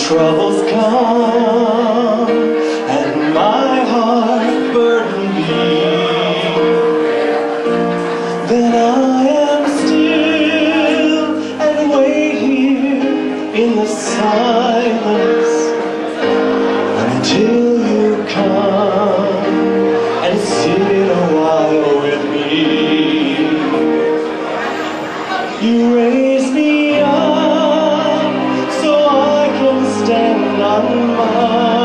troubles come and my heart burden be, then I am still and wait here in the silence until you come and sit a while with me. You raise me up so I can stand on my